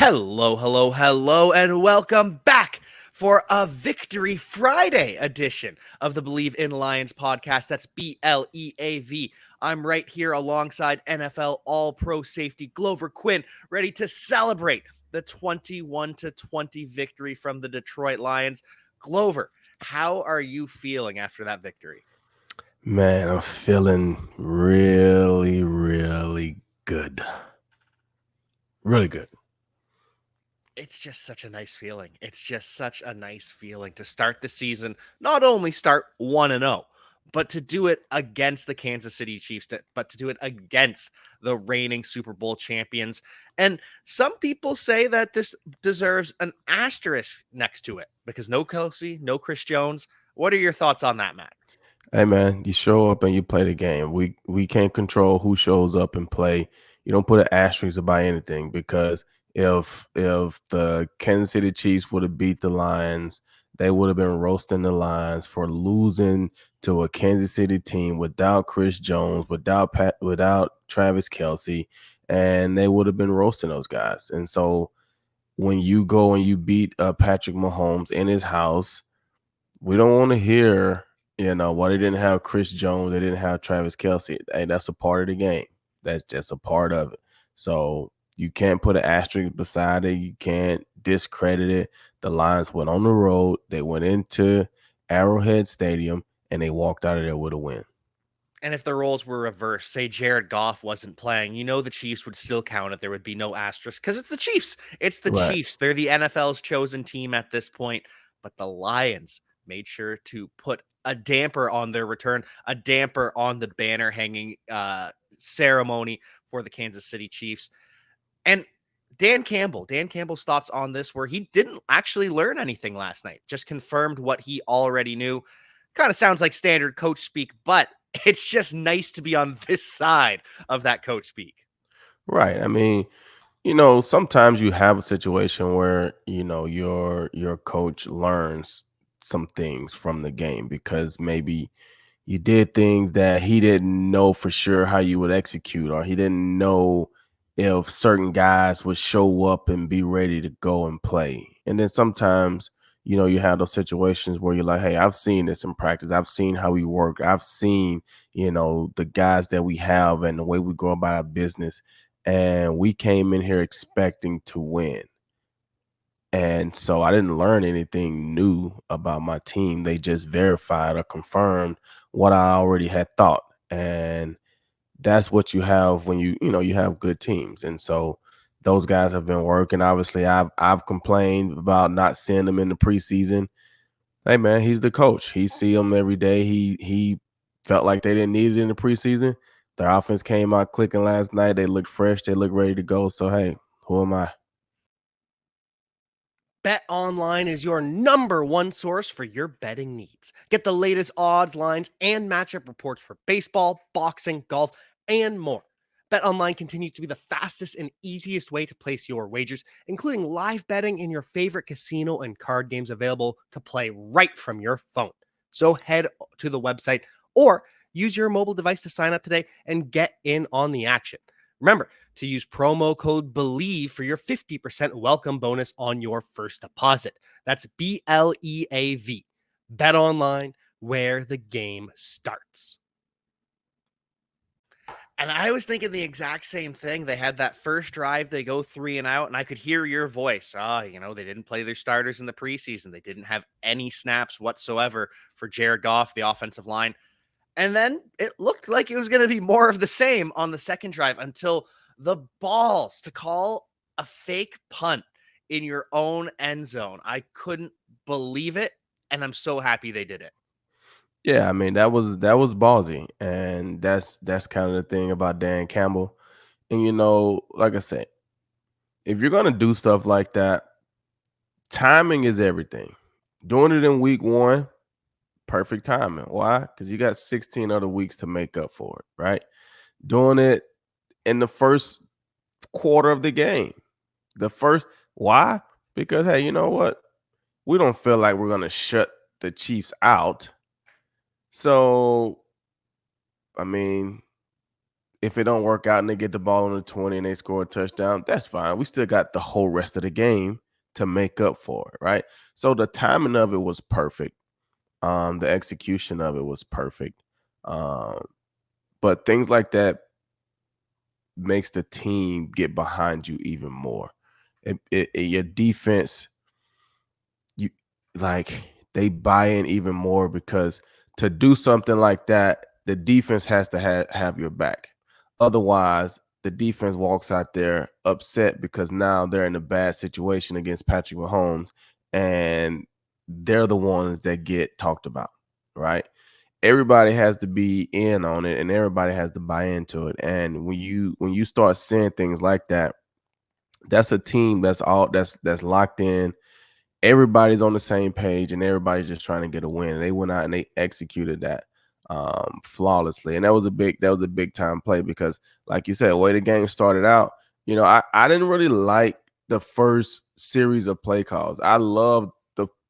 Hello, hello, hello, and welcome back for a Victory Friday edition of the Believe in Lions podcast. That's BLEAV. I'm right here alongside NFL All-Pro safety Glover Quinn, ready to celebrate the 21-20 victory from the Detroit Lions. Glover, how are you feeling after that victory? Man, I'm feeling really good. Really good. It's just such a nice feeling. It's just such a nice feeling to start the season, not only start 1-0, but to do it against the Kansas City Chiefs, but to do it against the reigning Super Bowl champions. And some people say that this deserves an asterisk next to it because no Kelsey, no Chris Jones. What are your thoughts on that, Matt? Hey man, you show up and you play the game. We can't control who shows up and play. You don't put an asterisk about anything because if the Kansas City Chiefs would have beat the Lions, they would have been roasting the Lions for losing to a Kansas City team without Chris Jones, without Travis Kelsey, and they would have been roasting those guys. And so when you go and you beat Patrick Mahomes in his house, we don't want to hear, why they didn't have Chris Jones, they didn't have Travis Kelsey. Hey, that's a part of the game. That's just a part of it. So you can't put an asterisk beside it. You can't discredit it. The Lions went on the road. They went into Arrowhead Stadium and they walked out of there with a win. And if the roles were reversed, say Jared Goff wasn't playing, the Chiefs would still count it. There would be no asterisk because it's the Chiefs. It's the Right. Chiefs. They're the NFL's chosen team at this point. But the Lions made sure to put a damper on their return, a damper on the banner hanging ceremony for the Kansas City Chiefs. And Dan Campbell's thoughts on this were he didn't actually learn anything last night, just confirmed what he already knew. Kind of sounds like standard coach speak, but it's just nice to be on this side of that coach speak. Right. I mean, sometimes you have a situation where, your coach learns some things from the game because maybe you did things that he didn't know for sure how you would execute, or he didn't know if certain guys would show up and be ready to go and play. And then sometimes, you have those situations where you're like, hey, I've seen this in practice. I've seen how we work. I've seen, the guys that we have and the way we go about our business. And we came in here expecting to win. And so I didn't learn anything new about my team. They just verified or confirmed what I already had thought. And that's what you have when you have good teams. And so those guys have been working. Obviously, I've complained about not seeing them in the preseason. Hey man, he's the coach. He see them every day. He felt like they didn't need it in the preseason. Their offense came out clicking last night. They looked fresh. They looked ready to go. So hey, who am I? Bet Online is your number one source for your betting needs. Get the latest odds, lines, and matchup reports for baseball, boxing, golf, and more. Bet Online continues to be the fastest and easiest way to place your wagers, including live betting in your favorite casino and card games available to play right from your phone. So head to the website or use your mobile device to sign up today and get in on the action. Remember to use promo code BELIEVE for your 50% welcome bonus on your first deposit. That's BLEAV. Bet Online, where the game starts. And I was thinking the exact same thing. They had that first drive, they go 3 and out, and I could hear your voice. They didn't play their starters in the preseason. They didn't have any snaps whatsoever for Jared Goff, the offensive line. And then it looked like it was going to be more of the same on the second drive until the balls to call a fake punt in your own end zone. I couldn't believe it, and I'm so happy they did it. Yeah, I mean that was ballsy, and that's kind of the thing about Dan Campbell. And like I said, if you're gonna do stuff like that, timing is everything. Doing it in week one, perfect timing. Why? Because you got 16 other weeks to make up for it, right? Doing it in the first quarter of the game. The first why? Because hey, you know what? We don't feel like we're gonna shut the Chiefs out. So I mean, If it don't work out and they get the ball on the 20 and they score a touchdown, that's fine. We still got the whole rest of the game to make up for it, right? So the timing of it was perfect. The execution of it was perfect. Um, but things like that makes the team get behind you even more. Your defense, you like they buy in even more because to do something like that, the defense has to have your back. Otherwise, the defense walks out there upset because now they're in a bad situation against Patrick Mahomes, and they're the ones that get talked about, right? Everybody has to be in on it and everybody has to buy into it. And when you start seeing things like that, that's a team that's locked in. Everybody's on the same page and everybody's just trying to get a win. And they went out and they executed that flawlessly. And that was a big time play because, like you said, the way the game started out, I didn't really like the first series of play calls. I loved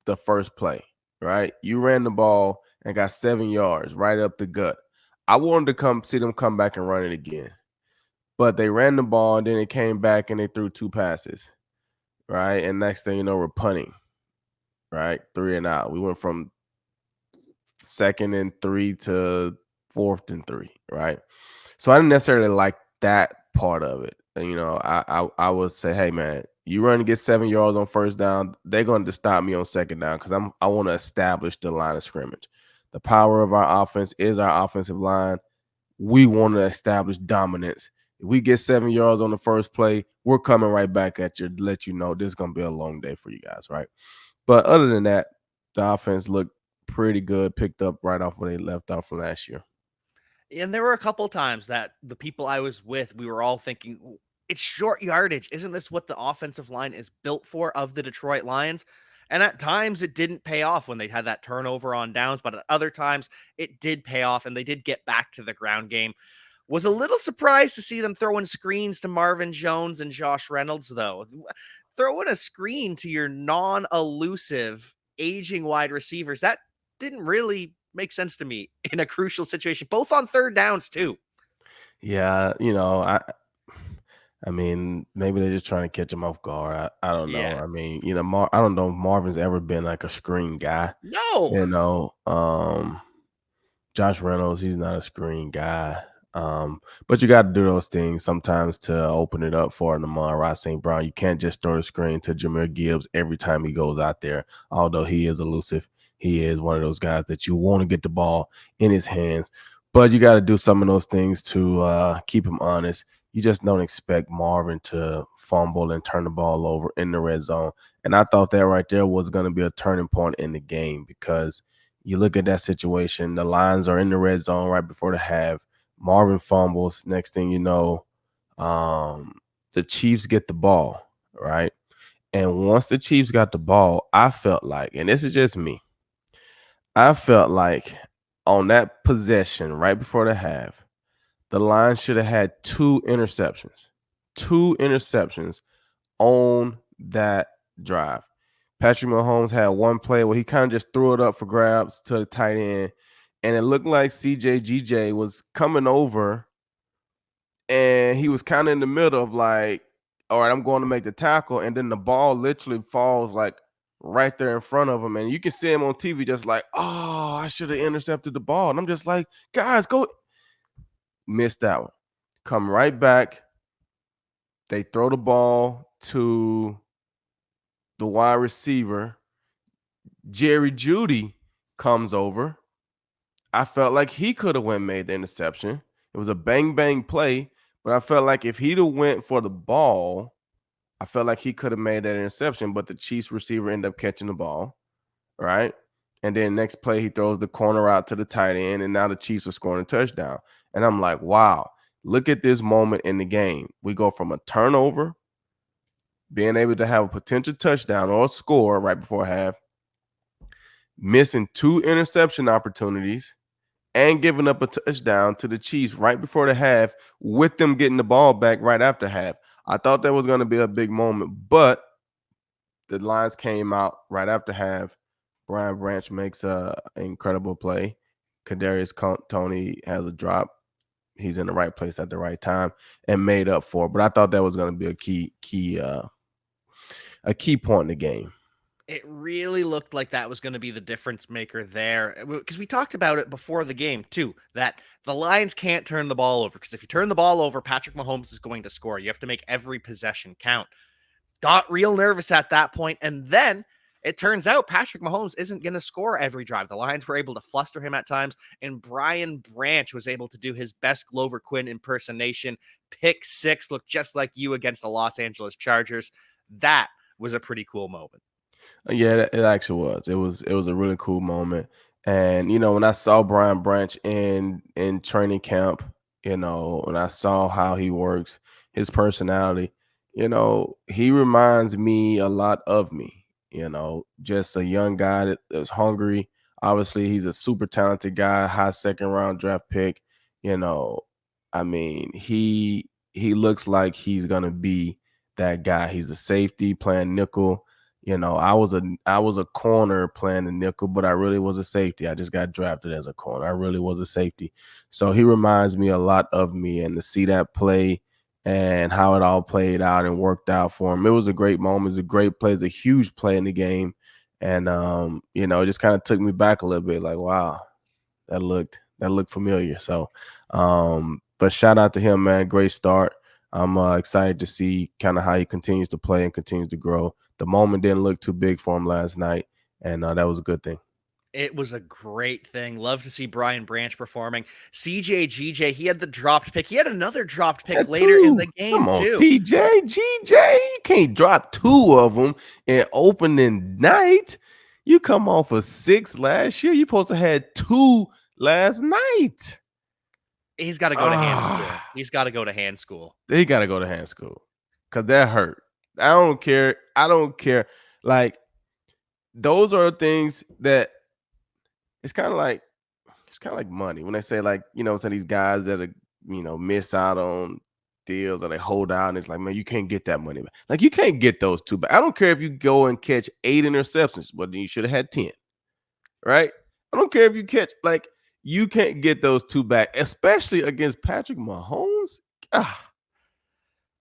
the first play, right? You ran the ball and got 7 yards right up the gut. I wanted to come see them come back and run it again. But they ran the ball and then it came back and they threw 2 passes, right? And next thing you know, we're punting, right? 3 and out. We went from 2nd and 3 to 4th and 3, right? So I didn't necessarily like that part of it. And, I would say, hey man, you run to get 7 yards on first down, they're going to stop me on second down because I want to establish the line of scrimmage. The power of our offense is our offensive line. We want to establish dominance. If we get 7 yards on the first play, we're coming right back at you to let you know this is going to be a long day for you guys, right? But other than that, the offense looked pretty good, picked up right off where they left off from last year. And there were a couple times that the people I was with, we were all thinking, it's short yardage. Isn't this what the offensive line is built for of the Detroit Lions? And at times it didn't pay off when they had that turnover on downs, but at other times it did pay off and they did get back to the ground game. Was a little surprised to see them throwing screens to Marvin Jones and Josh Reynolds, though. Throwing a screen to your non elusive aging wide receivers, that didn't really make sense to me in a crucial situation, both on third downs, too. Yeah, I mean, maybe they're just trying to catch him off guard. I don't know. Yeah. I mean, I don't know if Marvin's ever been like a screen guy. No. You know, Josh Reynolds, he's not a screen guy. But you got to do those things sometimes to open it up for Amon-Ra St. Brown. You can't just throw the screen to Jahmyr Gibbs every time he goes out there. Although he is elusive, he is one of those guys that you want to get the ball in his hands. But you got to do some of those things to keep him honest. You just don't expect Marvin to fumble and turn the ball over in the red zone. And I thought that right there was going to be a turning point in the game because you look at that situation, the Lions are in the red zone right before the half. Marvin fumbles. Next thing you know, the Chiefs get the ball, right? And once the Chiefs got the ball, I felt like, and this is just me, I felt like on that possession right before the half, the Lions should have had 2 interceptions. 2 interceptions on that drive. Patrick Mahomes had one play where he kind of just threw it up for grabs to the tight end, and it looked like CJGJ was coming over, and he was kind of in the middle of like, all right, I'm going to make the tackle, and then the ball literally falls like right there in front of him, and you can see him on TV just like, oh, I should have intercepted the ball, and I'm just like, guys, go. Missed that one. Come right back. They throw the ball to the wide receiver. Jerry Jeudy comes over. I felt like he could have went made the interception. It was a bang bang play, but I felt like if he'd have went for the ball, I felt like he could have made that interception. But the Chiefs receiver ended up catching the ball, right? And then next play he throws the corner out to the tight end, and now the Chiefs are scoring a touchdown. And I'm like, wow, look at this moment in the game. We go from a turnover, being able to have a potential touchdown or a score right before half, missing 2 interception opportunities, and giving up a touchdown to the Chiefs right before the half with them getting the ball back right after half. I thought that was going to be a big moment, but the Lions came out right after half. Brian Branch makes an incredible play. Kadarius Toney has a drop. he's in the right place at the right time and made up for it. But I thought that was going to be a key point in the game. It really looked like that was going to be the difference maker there because we talked about it before the game too, that the Lions can't turn the ball over because if you turn the ball over, Patrick Mahomes is going to score. You have to make every possession count. Got real nervous at that point, and then it turns out Patrick Mahomes isn't going to score every drive. The Lions were able to fluster him at times, and Brian Branch was able to do his best Glover Quinn impersonation. Pick six, looked just like you against the Los Angeles Chargers. That was a pretty cool moment. Yeah, it actually was. It was a really cool moment. And when I saw Brian Branch in training camp, when I saw how he works, his personality, he reminds me a lot of me. Just a young guy that's hungry. Obviously, he's a super talented guy, high second round draft pick. You know, I mean, he looks like he's gonna be that guy. He's a safety playing nickel. I was a corner playing the nickel, but I really was a safety. I just got drafted as a corner. I really was a safety. So he reminds me a lot of me, and to see that play and how it all played out and worked out for him, it was a great moment. It was a great play. It's a huge play in the game. And it just kind of took me back a little bit, like, wow, that looked familiar. So but shout out to him, man. Great start. I'm excited to see kind of how he continues to play and continues to grow. The moment didn't look too big for him last night, and that was a good thing. It was a great thing. Love to see Brian Branch performing. CJ he had the dropped pick. He had another dropped pick That later in the two. game Come on, too. CJ, GJ. You can't drop two of them in opening night. You come off of 6 last year. You supposed to had 2 last night. He's got to go to hand school. He's got to go to hand school. He got to go to hand school because that hurt. I don't care. I don't care. Like, those are things that it's kind of like money when they say, like, some of these guys that are, miss out on deals or they hold out and it's like, man, you can't get that money back. Like, you can't get those two back. I don't care if you go and catch 8 interceptions, but then you should have had 10, right? I don't care if you catch, like, you can't get those two back, especially against Patrick Mahomes.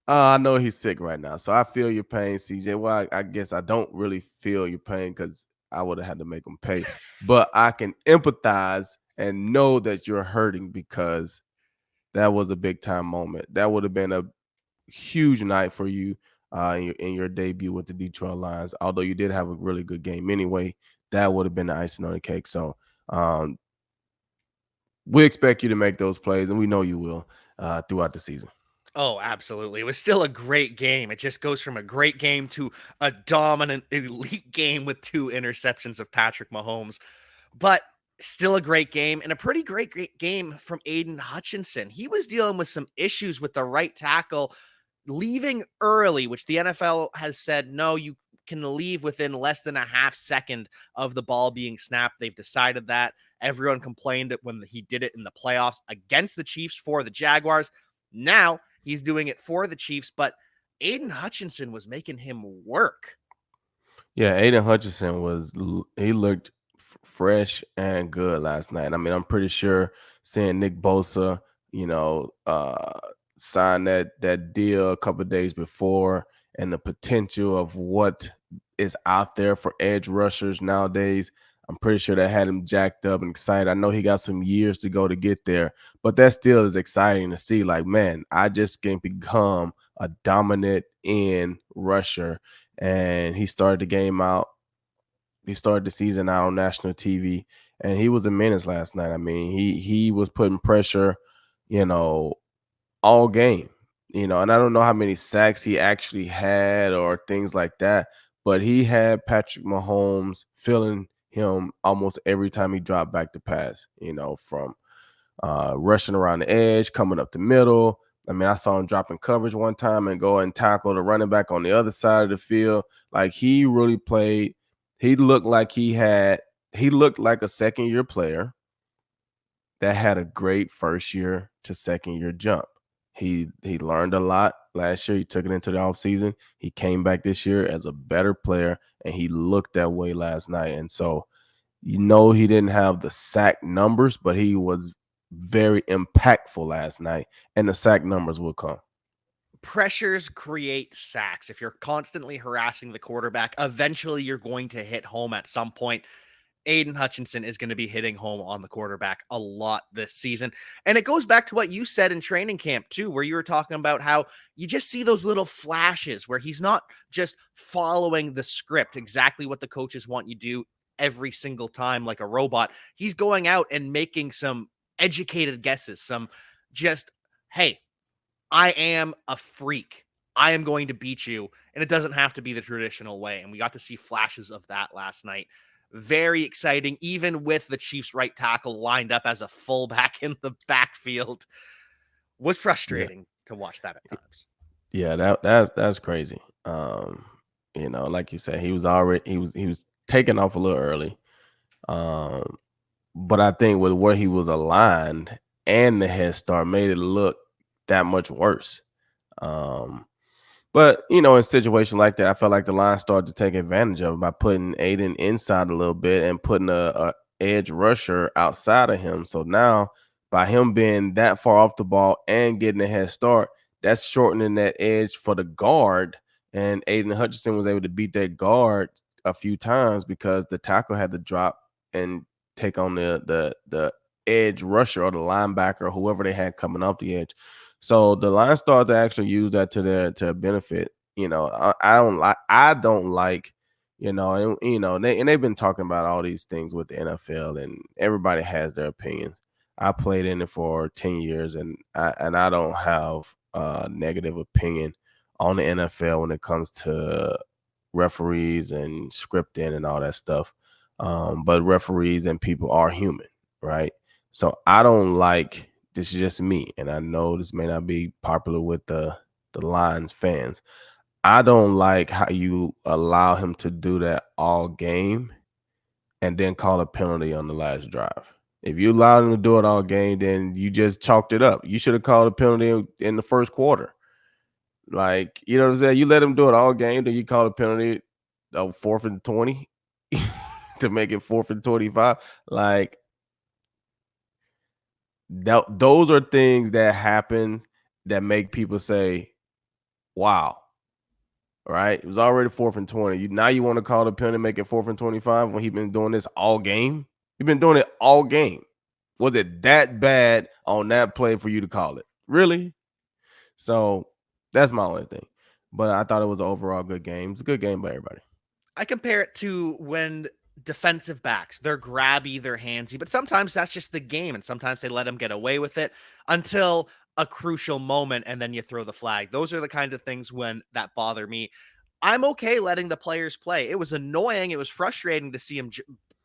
I know he's sick right now, so I feel your pain, CJ. Well, I guess I don't really feel your pain because I would have had to make him pay, but I can empathize and know that you're hurting because that was a big time moment. That would have been a huge night for you in your debut with the Detroit Lions. Although you did have a really good game anyway, that would have been the icing on the cake. So we expect you to make those plays, and we know you will throughout the season. Oh, absolutely. It was still a great game. It just goes from a great game to a dominant elite game with 2 interceptions of Patrick Mahomes. But still a great game and a pretty great game from Aiden Hutchinson. He was dealing with some issues with the right tackle leaving early, which the NFL has said, no, you can leave within less than a half second of the ball being snapped. They've decided that. Everyone complained when he did it in the playoffs against the Chiefs for the Jaguars. Now he's doing it for the Chiefs, but Aiden Hutchinson was making him work. Yeah, Aiden Hutchinson he looked fresh and good last night. I mean, I'm pretty sure seeing Nick Bosa, sign that deal a couple of days before, and the potential of what is out there for edge rushers nowadays, I'm pretty sure that had him jacked up and excited. I know he got some years to go to get there, but that still is exciting to see. Like, man, I just can become a dominant end rusher. And he started the game out. He started the season out on national TV, and he was a menace last night. I mean, he was putting pressure, all game. And I don't know how many sacks he actually had or things like that, but he had Patrick Mahomes feeling him almost every time he dropped back to pass, from rushing around the edge, coming up the middle. I mean, I saw him dropping coverage one time and go and tackle the running back on the other side of the field. Like, he really played. He looked like a second-year player that had a great first year to second year jump. He learned a lot last year. He took it into the offseason. He came back this year as a better player, and he looked that way last night. And so, he didn't have the sack numbers, but he was very impactful last night, and the sack numbers will come. Pressures create sacks. If you're constantly harassing the quarterback, eventually you're going to hit home at some point. Aiden Hutchinson is going to be hitting home on the quarterback a lot this season. And it goes back to what you said in training camp, too, where you were talking about how you just see those little flashes where he's not just following the script, exactly what the coaches want you to do every single time like a robot. He's going out and making some educated guesses, some just, hey, I am a freak. I am going to beat you. And it doesn't have to be the traditional way. And we got to see flashes of that last night. Very exciting, even with the Chiefs right tackle lined up as a fullback in the backfield. Was Yeah, frustrating to watch that at times. yeah, that's crazy. Like you said, he was taking off a little early. Um, but I think with where he was aligned and the head start made it look that much worse. Um, But, in situations like that, I felt like the line started to take advantage of it by putting Aiden inside a little bit and putting a edge rusher outside of him. So now, by him being that far off the ball and getting a head start, that's shortening that edge for the guard. And Aiden Hutchinson was able to beat that guard a few times because the tackle had to drop and take on the edge rusher or the linebacker or whoever they had coming off the edge. So the Lions started to actually use that to their benefit. I don't like, they've been talking about all these things with the NFL, and everybody has their opinions. I played in it for 10 years, and I don't have a negative opinion on the NFL when it comes to referees and scripting and all that stuff. But referees and people are human, right? So I don't like, this is just me, and I know this may not be popular with the Lions fans. I don't like how you allow him to do that all game and then call a penalty on the last drive. If you allowed him to do it all game, then you just chalked it up. You should have called a penalty in the first quarter. Like, you know what I'm saying? You let him do it all game, then you call a penalty of 4th and 20 to make it 4th and 25. Like, those are things that happen that make people say, wow, right? It was already 4th and 20. Now you want to call the penalty, make it 4th and 25 when he's been doing this all game? He's been doing it all game. Was it that bad on that play for you to call it? Really? So that's my only thing. But I thought it was an overall good game. It's a good game by everybody. I compare it to when defensive backs, they're grabby, they're handsy, but sometimes that's just the game. And sometimes they let them get away with it until a crucial moment and then you throw the flag. Those are the kind of things when that bother me. I'm okay letting the players play. It was annoying. It was frustrating to see him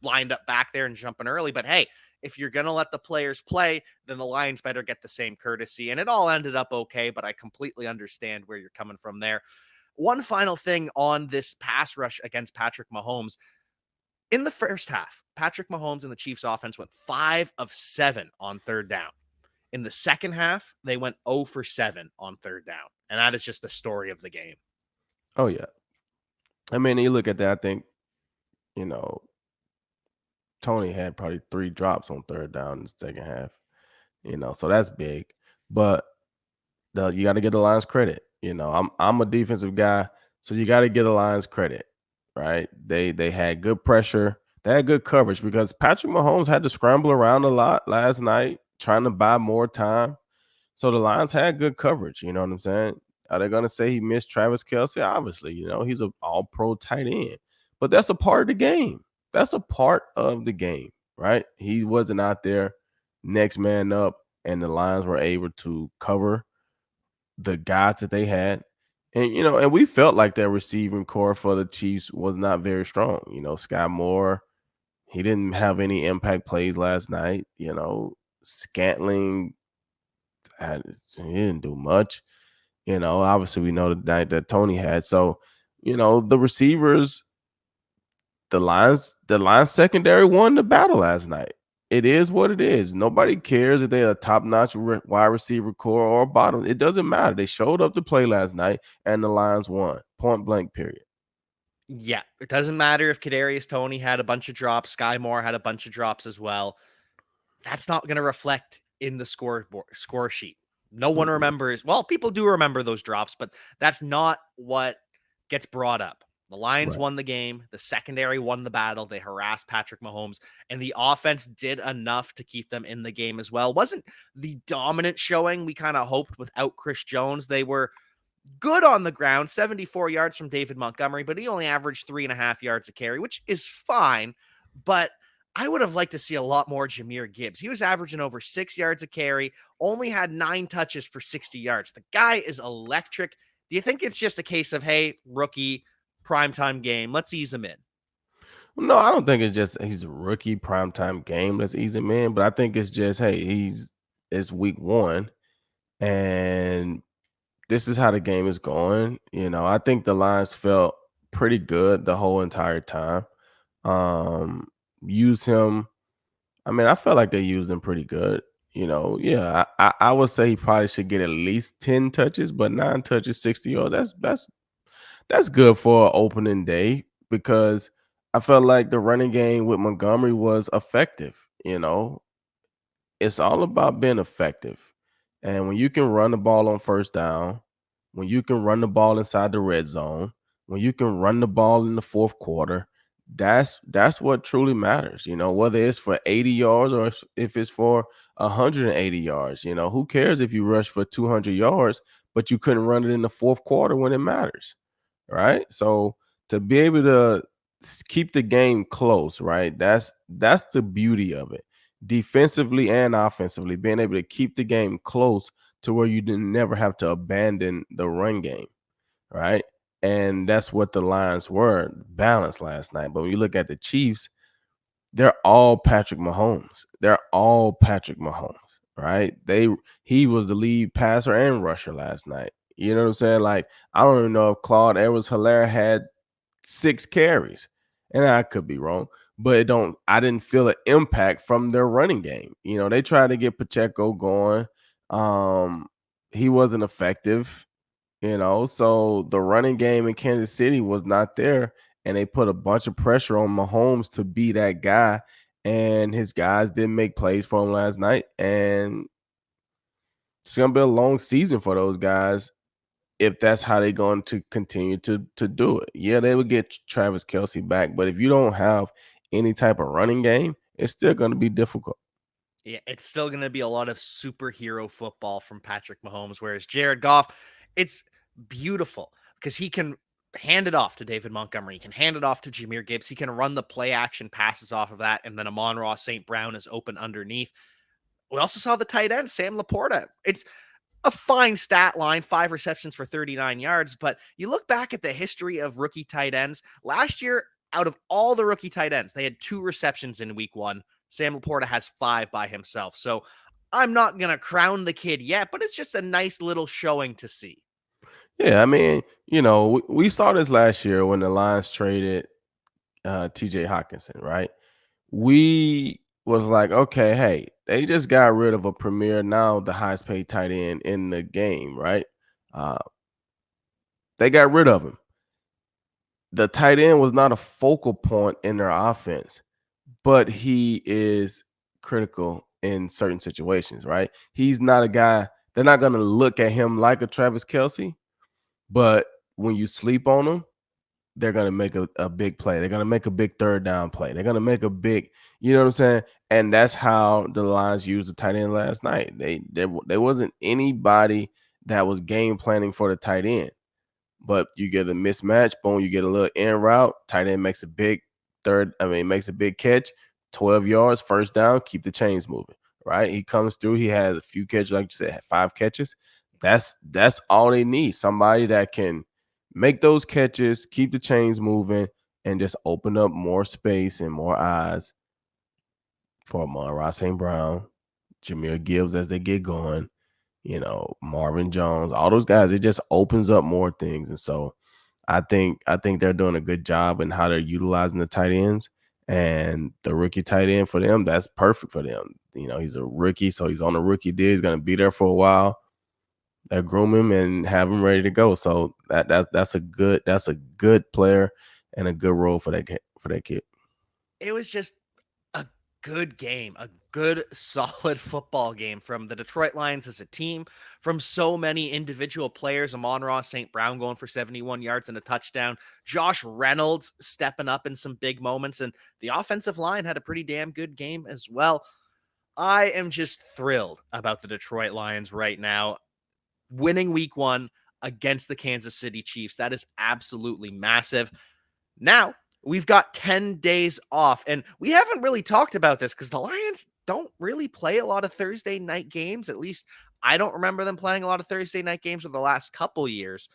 lined up back there and jumping early. But hey, if you're going to let the players play, then the Lions better get the same courtesy. And it all ended up okay, but I completely understand where you're coming from there. One final thing on this pass rush against Patrick Mahomes. In the first half, Patrick Mahomes and the Chiefs offense went 5 of 7 on third down. In the second half, they went 0 for 7 on third down. And that is just the story of the game. Oh, yeah. I mean, you look at that, I think, you know, Tony had probably 3 drops on third down in the second half, so that's big. But you got to give the Lions credit. I'm a defensive guy, so you got to give the Lions credit, right? They had good pressure. They had good coverage because Patrick Mahomes had to scramble around a lot last night trying to buy more time. So the Lions had good coverage. You know what I'm saying? Are they going to say he missed Travis Kelce? Obviously, he's an all-pro tight end. But that's a part of the game. That's a part of the game, right? He wasn't out there next man up, and the Lions were able to cover the guys that they had. And we felt like their receiving core for the Chiefs was not very strong. Sky Moore, he didn't have any impact plays last night. Scantling, he didn't do much. Obviously we know the night that Tony had. So, the receivers, the Lions secondary won the battle last night. It is what it is. Nobody cares if they're a top-notch wide receiver core or bottom. It doesn't matter. They showed up to play last night, and the Lions won. Point blank, period. Yeah, it doesn't matter if Kadarius Toney had a bunch of drops, Sky Moore had a bunch of drops as well. That's not going to reflect in the score sheet. No one Mm, remembers. Well, people do remember those drops, but that's not what gets brought up. The Lions right. won the game. The secondary won the battle. They harassed Patrick Mahomes, and the offense did enough to keep them in the game as well. Wasn't the dominant showing we kind of hoped without Chris Jones. They were good on the ground, 74 yards from David Montgomery, but he only averaged 3.5 yards a carry, which is fine. But I would have liked to see a lot more Jahmyr Gibbs. He was averaging over 6 yards a carry, only had 9 touches for 60 yards. The guy is electric. Do you think it's just a case of, hey, rookie, primetime game, let's ease him in? No, I don't think it's just he's a rookie primetime game. Let's ease him in, but I think it's just hey, it's week one, and this is how the game is going. I think the Lions felt pretty good the whole entire time. Um, used him. I mean, I felt like they used him pretty good. Yeah, I would say he probably should get at least 10 touches, but 9 touches, 60 yards. That's good for an opening day because I felt like the running game with Montgomery was effective. It's all about being effective. And when you can run the ball on first down, when you can run the ball inside the red zone, when you can run the ball in the fourth quarter, that's what truly matters. Whether it's for 80 yards or if it's for 180 yards. Who cares if you rush for 200 yards, but you couldn't run it in the fourth quarter when it matters, right? So to be able to keep the game close, right? That's the beauty of it. Defensively and offensively, being able to keep the game close to where you didn't never have to abandon the run game, right? And that's what the Lions were balanced last night. But when you look at the Chiefs, they're all Patrick Mahomes. They're all Patrick Mahomes, right? He was the lead passer and rusher last night. You know what I'm saying? Like, I don't even know if Claude Edwards-Helaire had 6 carries, and I could be wrong, but I didn't feel an impact from their running game. They tried to get Pacheco going. He wasn't effective. So the running game in Kansas City was not there, and they put a bunch of pressure on Mahomes to be that guy, and his guys didn't make plays for him last night, and it's gonna be a long season for those guys if that's how they're going to continue to do it. Yeah, they would get Travis Kelce back, but if you don't have any type of running game, it's still going to be difficult. Yeah, it's still going to be a lot of superhero football from Patrick Mahomes, whereas Jared Goff, it's beautiful because he can hand it off to David Montgomery. He can hand it off to Jahmyr Gibbs. He can run the play action passes off of that, and then Amon-Ra St. Brown is open underneath. We also saw the tight end, Sam Laporta. It's a fine stat line, 5 receptions for 39 yards. But you look back at the history of rookie tight ends last year, out of all the rookie tight ends, they had 2 receptions in week one. Sam Laporta has 5 by himself. So I'm not going to crown the kid yet, but it's just a nice little showing to see. Yeah, I mean, we saw this last year when the Lions traded TJ Hawkinson, right? We was like, okay, hey, they just got rid of a premier, now the highest paid tight end in the game, right? Uh, they got rid of him. The tight end was not a focal point in their offense, but he is critical in certain situations, right? He's not a guy, they're not going to look at him like a Travis Kelce, but when you sleep on him, they're going to make a big play. They're going to make a big third down play. They're going to make a big, you know what I'm saying? And that's how the Lions used the tight end last night. There wasn't anybody that was game planning for the tight end. But you get a mismatch, boom, you get a little in route, tight end makes a big makes a big catch, 12 yards, first down, keep the chains moving, right? He comes through, he has a few catches, like you said, 5 catches. That's all they need. Somebody that can make those catches, keep the chains moving, and just open up more space and more eyes for Amon-Ra St. Brown, Jahmyr Gibbs as they get going, Marvin Jones, all those guys, it just opens up more things. And so I think they're doing a good job in how they're utilizing the tight ends, and the rookie tight end for them, that's perfect for them. He's a rookie, so he's on a rookie deal. He's going to be there for a while. They groom him and have him ready to go. So that's a good player and a good role for that kid. It was just a Good game, a good, solid football game from the Detroit Lions as a team, from so many individual players. Amon-Ra St. Brown going for 71 yards and a touchdown. Josh Reynolds stepping up in some big moments, and the offensive line had a pretty damn good game as well. I am just thrilled about the Detroit Lions right now. Winning week one against the Kansas City Chiefs, that is absolutely massive. Now, we've got 10 days off, and we haven't really talked about this because the Lions don't really play a lot of Thursday night games. At least I don't remember them playing a lot of Thursday night games for the last couple years.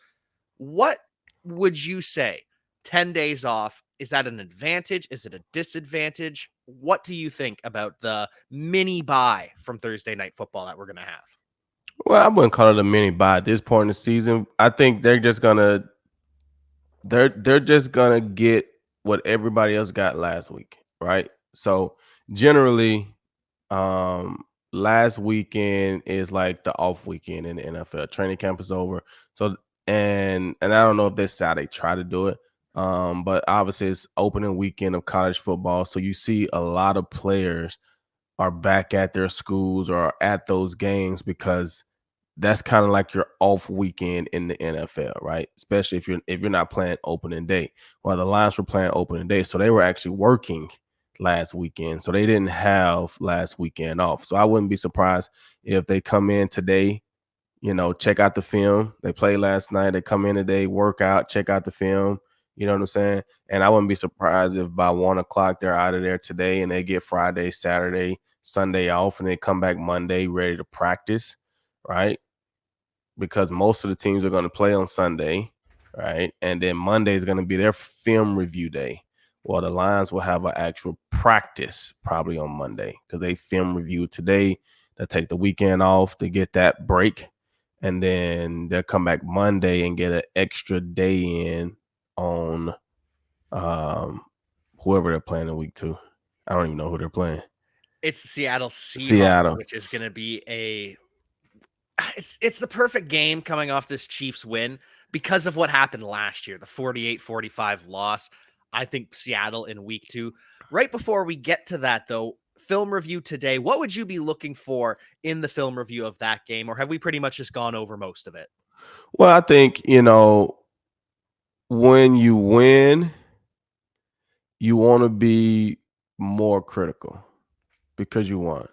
What would you say? 10 days off, is that an advantage? Is it a disadvantage? What do you think about the mini bye from Thursday night football that we're going to have? Well, I wouldn't call it a mini buy at this point in the season. I think they're just gonna get what everybody else got last week, right? So generally, um, last weekend is like the off weekend in the NFL. Training camp is over. So and I don't know if that's how they try to do it. But obviously it's opening weekend of college football. So you see a lot of players are back at their schools or at those games because that's kind of like your off weekend in the NFL, right? Especially if you're not playing opening day. Well, the Lions were playing opening day, so they were actually working last weekend, so they didn't have last weekend off. So I wouldn't be surprised if they come in today, check out the film. They played last night. They come in today, work out, check out the film. You know what I'm saying? And I wouldn't be surprised if by 1 o'clock they're out of there today and they get Friday, Saturday, Sunday off, and they come back Monday ready to practice, right? Because most of the teams are going to play on Sunday, right? And then Monday is going to be their film review day. Well, the Lions will have an actual practice probably on Monday because they film review today. They'll take the weekend off to get that break. And then they'll come back Monday and get an extra day in on whoever they're playing in week 2. I don't even know who they're playing. It's the Seattle Seahawks, Seattle. which is going to be it's the perfect game coming off this Chiefs win because of what happened last year, the 48-45 loss. I think Seattle in week 2. Right before we get to that though, film review today, what would you be looking for in the film review of that game, or have we pretty much just gone over most of it? Well, I think, when you win, you want to be more critical because you won,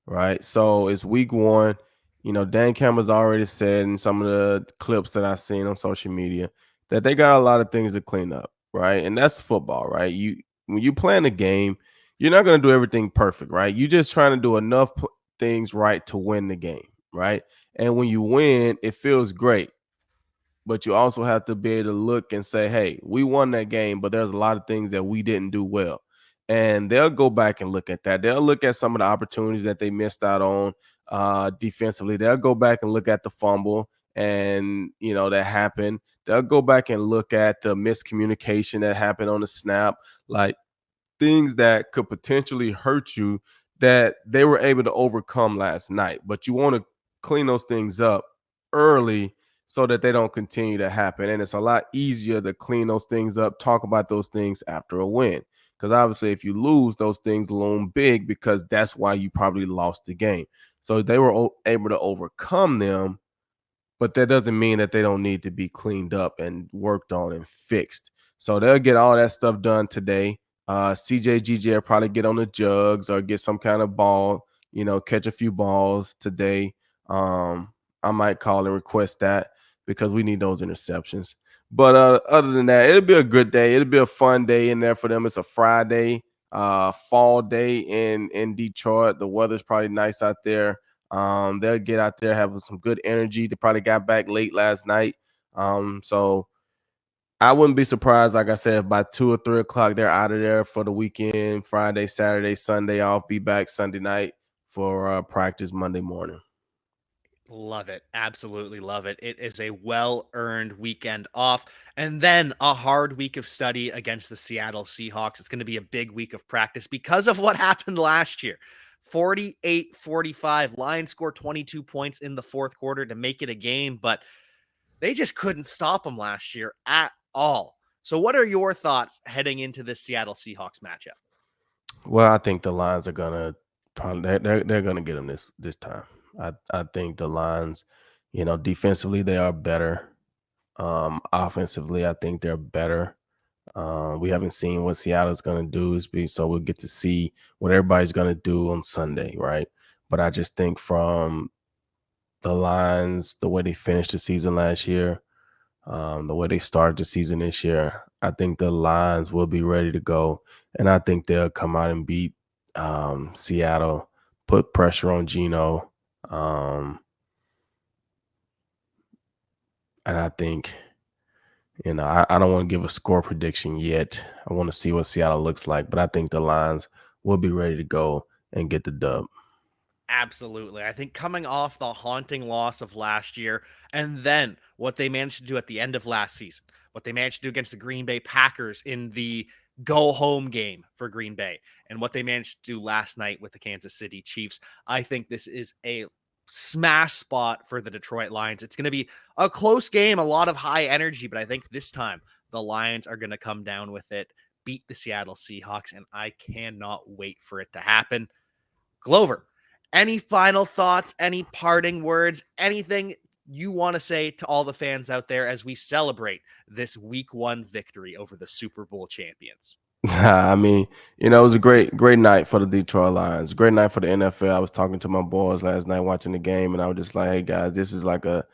right? So it's week 1. Dan Campbell's already said in some of the clips that I've seen on social media that they got a lot of things to clean up, right? And that's football, right? When you plan a game, you're not going to do everything perfect, right? You're just trying to do enough things right to win the game, right? And when you win, it feels great. But you also have to be able to look and say, hey, we won that game, but there's a lot of things that we didn't do well. And they'll go back and look at that. They'll look at some of the opportunities that they missed out on defensively. They'll go back and look at the fumble and, that happened. They'll go back and look at the miscommunication that happened on the snap, like things that could potentially hurt you that they were able to overcome last night. But you want to clean those things up early so that they don't continue to happen. And it's a lot easier to clean those things up, talk about those things after a win. Because obviously, if you lose, those things loom big because that's why you probably lost the game. So they were able to overcome them, but that doesn't mean that they don't need to be cleaned up and worked on and fixed. So they'll get all that stuff done today. CJ will probably get on the jugs or get some kind of ball, catch a few balls today. I might call and request that because we need those interceptions. But other than that, it'll be a good day. It'll be a fun day in there for them. It's a Friday, fall day in Detroit. The weather's probably nice out there. They'll get out there having some good energy. They probably got back late last night. So I wouldn't be surprised, like I said, if by 2 or 3 o'clock they're out of there for the weekend, Friday, Saturday, Sunday off, be back Sunday night for practice Monday morning. Love it. Absolutely love it. It is a well-earned weekend off. And then a hard week of study against the Seattle Seahawks. It's going to be a big week of practice because of what happened last year. 48-45. Lions scored 22 points in the fourth quarter to make it a game, but they just couldn't stop them last year at all. So what are your thoughts heading into this Seattle Seahawks matchup? Well, I think the Lions are gonna probably they're gonna get them this time. I think the Lions, defensively they are better. Offensively, I think they're better. We haven't seen what Seattle's gonna do, so we'll get to see what everybody's gonna do on Sunday, right? But I just think from the Lions, the way they finished the season last year, the way they started the season this year, I think the Lions will be ready to go, and I think they'll come out and beat Seattle, put pressure on Geno, um, and I think I don't want to give a score prediction yet. I want to see what Seattle looks like, but I think the Lions will be ready to go and get the dub. Absolutely. I think coming off the haunting loss of last year and then what they managed to do at the end of last season, what they managed to do against the Green Bay Packers in the go home game for Green Bay, and what they managed to do last night with the Kansas City Chiefs, I think this is a smash spot for the Detroit Lions. It's going to be a close game, a lot of high energy, but I think this time the Lions are going to come down with it, beat the Seattle Seahawks, and I cannot wait for it to happen. Glover, any final thoughts, any parting words, anything you want to say to all the fans out there as we celebrate this week one victory over the Super Bowl champions? I mean, it was a great night for the Detroit Lions. Great night for the NFL. I was talking to my boys last night watching the game, and I was just like, "Hey guys, this is like a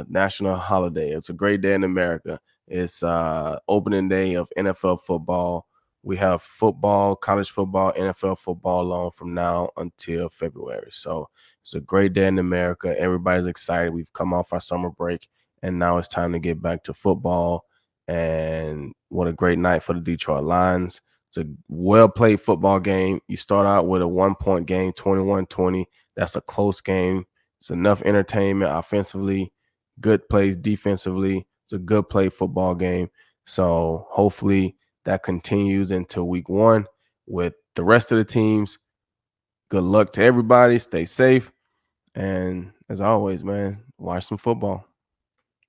national holiday. It's a great day in America. It's opening day of NFL football. We have football, college football, NFL football on from now until February. So it's a great day in America. Everybody's excited. We've come off our summer break, and now it's time to get back to football. And what a great night for the Detroit Lions. It's a well-played football game. You start out with a 1-point game, 21-20. That's a close game. It's enough entertainment offensively, good plays defensively. It's a good play football game. So hopefully that continues into week one with the rest of the teams. Good luck to everybody. Stay safe. And as always, man, watch some football.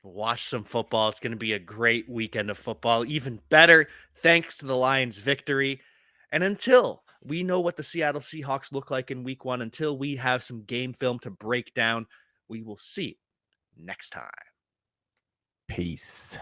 Watch some football. It's going to be a great weekend of football. Even better, thanks to the Lions' victory. And until we know what the Seattle Seahawks look like in week one, until we have some game film to break down, we will see next time. Peace.